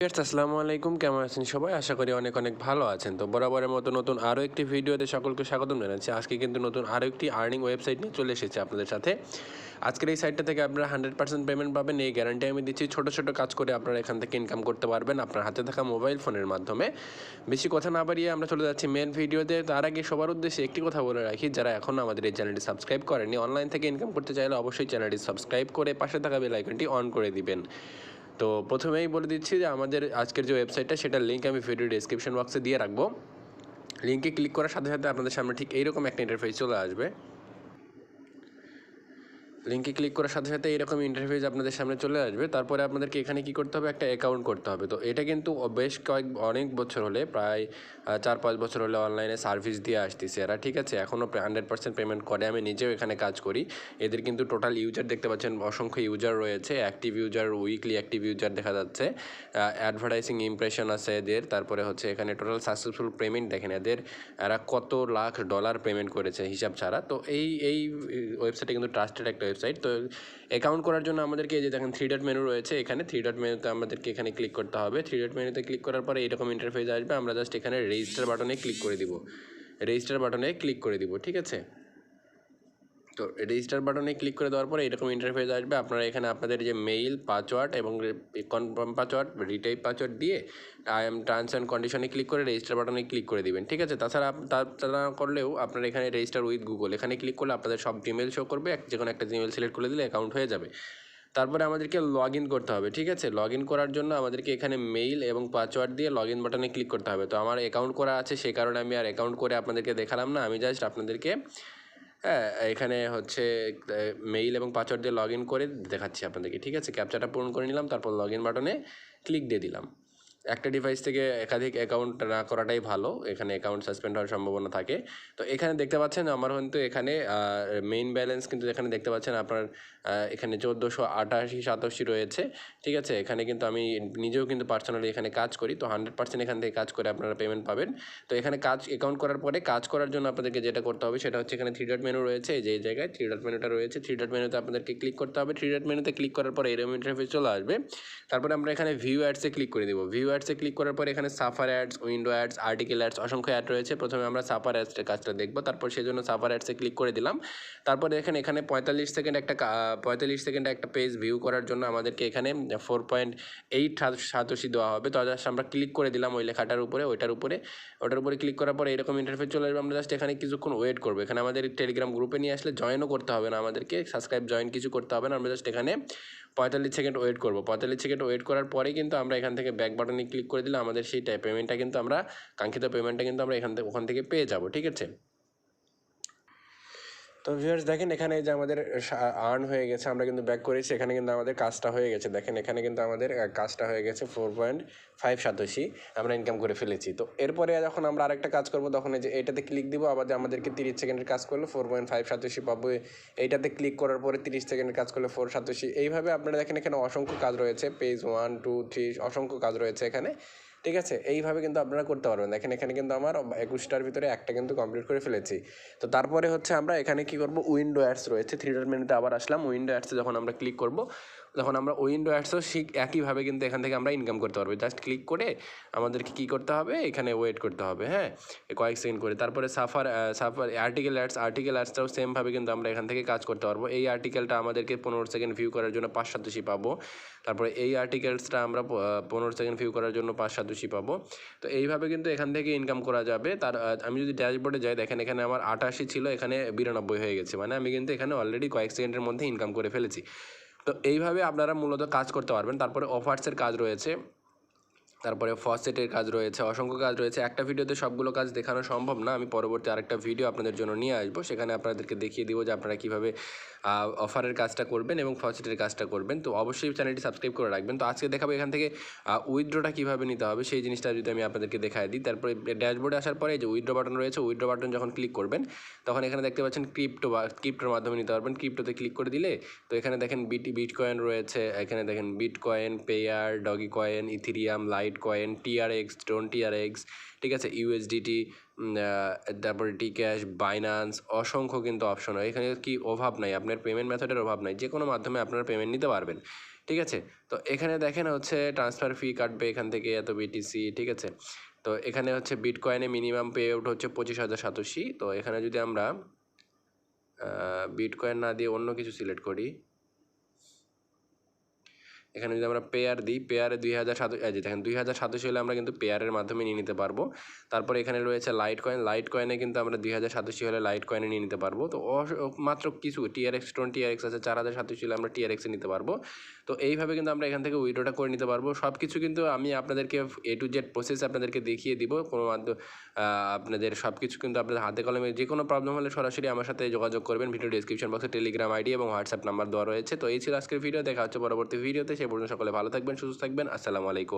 আসসালামু আলাইকুম, কেমন আছেন সবাই? আশা করি অনেক অনেক ভালো আছেন। তো বরাবরের মতো নতুন আরও একটি ভিডিওতে সকলকে স্বাগতম জানাচ্ছি। আজকে কিন্তু নতুন আরও একটি আর্নিং ওয়েবসাইট নিয়ে চলে এসেছে আপনাদের সাথে। আজকের এই সাইটটা থেকে আপনারা 100% পেমেন্ট পাবেন, এই গ্যারান্টি আমি দিচ্ছি। ছোটো ছোটো কাজ করে আপনারা এখান থেকে ইনকাম করতে পারবেন আপনার হাতে থাকা মোবাইল ফোনের মাধ্যমে। বেশি কথা না বাড়িয়ে আমরা চলে যাচ্ছি মেন ভিডিওতে। তার আগে সবার উদ্দেশ্যে একটি কথা বলে রাখি, যারা এখনও আমাদের এই চ্যানেলটি সাবস্ক্রাইব করেনি, অনলাইন থেকে ইনকাম করতে চাইলে অবশ্যই চ্যানেলটি সাবস্ক্রাইব করে পাশে থাকা বেল আইকনটি অন করে দিবেন। তো প্রথমেই বলে দিচ্ছি যে আমাদের আজকের যে ওয়েবসাইটটা, সেটার লিঙ্ক আমি ভিডিও ডেসক্রিপশন বক্সে দিয়ে রাখবো। লিঙ্কে ক্লিক করার সাথে সাথে আপনাদের সামনে ঠিক এইরকম একটা ইন্টারফেস চলে আসবে। লিঙ্কে ক্লিক করার সাথে সাথে এরকম ইন্টারফেস আপনাদের সামনে চলে আসবে। তারপরে আপনাদেরকে এখানে কি করতে হবে, একটা অ্যাকাউন্ট করতে হবে। তো এটা কিন্তু বেশ অনেক বছর হলে, প্রায় 4-5 বছর হলে অনলাইনে সার্ভিস দিয়ে আসতেছে এরা, ঠিক আছে। এখনও 100% পেমেন্ট করে। আমি নিজেও এখানে কাজ করি। এদের কিন্তু টোটাল ইউজার দেখতে পাচ্ছেন, অসংখ্য ইউজার রয়েছে। Active user, weekly active user দেখা যাচ্ছে। অ্যাডভার্টাইজিং ইমপ্রেশন আছে এদের। তারপরে হচ্ছে এখানে টোটাল সাকসেসফুল পেমেন্ট দেখেন এদের, এরা কত লাখ ডলার পেমেন্ট করেছে হিসাব ছাড়া। তো এই ওয়েবসাইটটা কিন্তু ট্রাস্টেড একটা ওয়েবসাইট। তো অ্যাকাউন্ট করার জন্য আমাদেরকে এই যে দেখেন 3 ডট মেনু রয়েছে, এখানে 3 ডট মেনুতে আমাদেরকে এখানে ক্লিক করতে হবে। 3 ডট মেনুতে ক্লিক করার পরে এরকম ইন্টারফেস আসবে। আমরা জাস্ট এখানে রেজিস্টার বাটনে ক্লিক করে দিব। রেজিস্টার বাটনে ক্লিক করে দিব, ঠিক আছে। তো রেজিস্টার বাটনে ক্লিক করে দেওয়ার পরে এরকম ইন্টারফেস আসবে। আপনারা এখানে আপনাদের যে মেইল, পাসওয়ার্ড এবং কনফার্ম পাসওয়ার্ড, রিটাইপ পাসওয়ার্ড দিয়ে আই এম টার্মস অ্যান্ড কন্ডিশনে ক্লিক করে রেজিস্টার বাটনে ক্লিক করে দিবেন, ঠিক আছে। তাছাড়া না করলেও আপনারা এখানে রেজিস্টার উইথ গুগল এখানে ক্লিক করলে আপনাদের সব জিমেল শো করবে। যে কোনো একটা জিমেল সিলেক্ট করে দিলে অ্যাকাউন্ট হয়ে যাবে। তারপরে আমাদেরকে লগ ইন করতে হবে, ঠিক আছে। লগ ইন করার জন্য আমাদেরকে এখানে মেইল এবং পাসওয়ার্ড দিয়ে লগ ইন বাটনে ক্লিক করতে হবে। তো আমার অ্যাকাউন্ট করা আছে, সেই কারণে আমি আর অ্যাকাউন্ট করে আপনাদেরকে দেখালাম না। আমি জাস্ট আপনাদেরকে এখানে হচ্ছে মেইল এবং পাসওয়ার্ড দিয়ে লগ ইন করে দেখাচ্ছি আপনাদেরকে, ঠিক আছে। ক্যাপচাটা পূরণ করে নিলাম, তারপর লগ ইন বাটনে ক্লিক দিয়ে দিলাম। একটা ডিভাইস থেকে একাধিক অ্যাকাউন্ট না করাটাই ভালো, এখানে অ্যাকাউন্ট সাসপেন্ড হওয়ার সম্ভাবনা থাকে। তো এখানে দেখতে পাচ্ছেন আমার কিন্তু এখানে মেইন ব্যালেন্স কিন্তু এখানে দেখতে পাচ্ছেন আপনার এখানে 1488-87 রয়েছে, ঠিক আছে। এখানে কিন্তু আমি নিজেও কিন্তু পার্সোনালি এখানে কাজ করি। তো 100% এখান থেকে কাজ করে আপনারা পেমেন্ট পাবেন। তো এখানে কাজ অ্যাকাউন্ট করার পরে কাজ করার জন্য আপনাদেরকে যেটা করতে হবে সেটা হচ্ছে এখানে 3 ডট মেনু রয়েছে, এই যে এই জায়গায় 3 ডট মেনুটা রয়েছে। 3 ডট মেনুতে আপনাদেরকে ক্লিক করতে হবে। 3 ডট মেনুতে ক্লিক করার পরে এরকম ইন্টারফেস চলে আসবে। তারপরে আমরা এখানে ভিউ অ্যাডসে ক্লিক করে দেবো। ভিউ অ্যাডসে ক্লিক করার পরে এখানে suffer ads, window ads, article ads, অসংখ্য অ্যাড রয়েছে। প্রথমে আমরা সাফার অ্যাডসের কাজটা দেখবো, তারপর সেই জন্য সাফার অ্যাডসে ক্লিক করে দিলাম। তারপরে এখানে 45 সেকেন্ডে একটা পেজ ভিউ করার জন্য আমাদেরকে এখানে 4.8 দেওয়া হবে। তো জাস্ট আমরা ক্লিক করে দিলাম ওই লেখাটার উপরে, ওটার উপরে ক্লিক করার পরে এরকম ইন্টারফেস চলে আসবে। আমরা জাস্ট এখানে কিছুক্ষণ ওয়েট করবো। এখানে আমাদের টেলিগ্রাম গ্রুপে নিয়ে আসলে জয়েনও করতে হবে না, আমাদেরকে সাবস্ক্রাইব জয়েন কিছু করতে হবে না। আমরা জাস্ট এখানে 45 সেকেন্ড ওয়েট করবো। 45 সেকেন্ড ওয়েট করার পরেই কিন্তু আমরা এখান থেকে ব্যাক বাটনে ক্লিক করে দিলে আমাদের সেই পেমেন্টটা কিন্তু আমরা, কাঙ্ক্ষিত পেমেন্টটা কিন্তু আমরা ওখান থেকে পেয়ে যাবো, ঠিক আছে। তো ভিউয়ার্স দেখেন এখানে যে আমাদের আর্ন হয়ে গেছে, আমরা কিন্তু ব্যাক করেছি। এখানে কিন্তু আমাদের কাজটা হয়ে গেছে, দেখেন এখানে কিন্তু আমাদের কাজটা হয়ে গেছে। 4.587 আমরা ইনকাম করে ফেলেছি। তো এরপরে যখন আমরা আরেকটা কাজ করবো, তখন এই যে এটাতে ক্লিক দিব, আবার যে আমাদেরকে 30 সেকেন্ডের কাজ করলে 4.587 পাবো। এইটাতে ক্লিক করার পরে 30 সেকেন্ডের কাজ করলে 487। এইভাবে আপনারা দেখেন এখানে অসংখ্য কাজ রয়েছে, পেজ 1, 2, 3 অসংখ্য কাজ রয়েছে এখানে, ঠিক আছে। এইভাবে কিন্তু আপনারা করতে পারবেন। দেখেন এখানে কিন্তু আমার 21টার ভিতরে একটা কিন্তু কমপ্লিট করে ফেলেছি। তো তারপরে হচ্ছে আমরা এখানে কি করব, উইন্ডো অ্যাডস রয়েছে। 3 ডট মেনুতে আবার আসলাম। উইন্ডো অ্যাডসে যখন আমরা ক্লিক করব, তখন আমরা উইন্ডো অ্যাডসও একইভাবে কিন্তু এখান থেকে আমরা ইনকাম করতে পারবো। জাস্ট ক্লিক করে আমাদেরকে কী করতে হবে, এখানে ওয়েট করতে হবে, হ্যাঁ, কয়েক সেকেন্ড করে। তারপরে সাফার আর্টিকেল অ্যাডসটাও সেমভাবে কিন্তু আমরা এখান থেকে কাজ করতে পারবো। এই আর্টিকেলটা আমাদেরকে 15 সেকেন্ড ভিউ করার জন্য 587 পাবো। তারপরে এই আর্টিকেলসটা আমরা 15 সেকেন্ড ভিউ করার জন্য 587 পাবো। তো এইভাবে কিন্তু এখান থেকে ইনকাম করা যাবে। আমি যদি ড্যাশবোর্ডে যাই, দেখেন এখানে আমার 88 ছিল, এখানে 92 হয়ে গেছে। মানে আমি কিন্তু এখানে অলরেডি কয়েক সেকেন্ডের মধ্যে ইনকাম করে ফেলেছি। তো এইভাবে আপনারা মূলত কাজ করতে পারবেন। তারপরে অফার্সের কাজ রয়েছে, তারপরে ফসেটের কাজ রয়েছে, অসংখ্য কাজ রয়েছে। একটা ভিডিওতে সবগুলো কাজ দেখানো সম্ভব না। আমি পরবর্তী আরেকটা ভিডিও আপনাদের জন্য নিয়ে আসবো, সেখানে আপনাদেরকে দেখিয়ে দিব যে আপনারা কীভাবে অফারের কাজটা করবেন এবং ফসেটের কাজটা করবেন। তো অবশ্যই চ্যানেলটি সাবস্ক্রাইব করে রাখবেন। তো আজকে দেখাবো এখান থেকে উইথড্রটা কীভাবে নিতে হবে, সেই জিনিসটা যদি আমি আপনাদেরকে দেখাই দিই। তারপরে ড্যাশবোর্ডে আসার পরে যে উইথড্র বাটন রয়েছে, উইথড্র বাটন যখন ক্লিক করবেন, তখন এখানে দেখতে পাচ্ছেন ক্রিপ্টোর মাধ্যমে নিতে পারবেন। ক্রিপ্টোতে ক্লিক করে দিলে তো এখানে দেখেন বিটকয়েন রয়েছে, এখানে দেখেন bitcoin, pair, Dogecoin, Ethereum, Litecoin, TRX, ডোন টিআরএক্স, ঠিক আছে, ইউএসডিটি, তারপরে টিক্যাশ, বাইন্যান্স, অসংখ্য কিন্তু অপশন হয় এখানে। কি অভাব নাই, আপনার পেমেন্ট মেথডের অভাব নাই, যে কোনো মাধ্যমে আপনারা পেমেন্ট নিতে পারবেন। ঠিক আছে। তো এখানে দেখেন হচ্ছে ট্রান্সফার ফি কাটবে এখান থেকে এত বিটিসি, ঠিক আছে। তো এখানে হচ্ছে বিটকয়েনে মিনিমাম পে আউট হচ্ছে 25,000 সাতোশি। তো এখানে যদি আমরা বিটকয়েন না দিয়ে অন্য কিছু সিলেক্ট করি, এখানে যদি আমরা পেয়ার দিই, পেয়ারে 2,007 এই যে দেখেন 2,087 হলে আমরা কিন্তু পেয়ারের মাধ্যমে নিয়ে নিতে পারবো। তারপরে এখানে রয়েছে লাইট কয়েন, লাইট কয়েনে কিন্তু আমরা 2,087 হলে লাইট কয়েনে নিয়ে নিতে পারবো। তো মাত্র কিছু টিআরএক্স 20 টিআরএক্স আছে, 4,087 হলে আমরা টিআরএক্সে নিতে পারবো। তো এইভাবে কিন্তু আমরা এখান থেকে উইড্রোটা করে নিতে পারবো। সব কিছু কিন্তু আমি আপনাদেরকে এ টু জেড প্রসেস আপনাদেরকে দেখিয়ে দিব। কোনো আপনাদের সব কিছু কিন্তু আপনাদের হাতে কলমে, যে কোনো প্রবলেম হলে সরাসরি আমার সাথে যোগাযোগ করবেন। ভিডিও ডিসক্রিপশন বক্সে টেলিগ্রাম আইডি এবং হোয়াটসঅ্যাপ নাম্বার দেওয়া রয়েছে। তো এই ছিল আজকের ভিডিও, দেখা হচ্ছে পরবর্তী ভিডিওতে। সে পর্যন্ত সকলে ভালো থাকবেন, সুস্থ থাকবেন। আসসালামু আলাইকুম।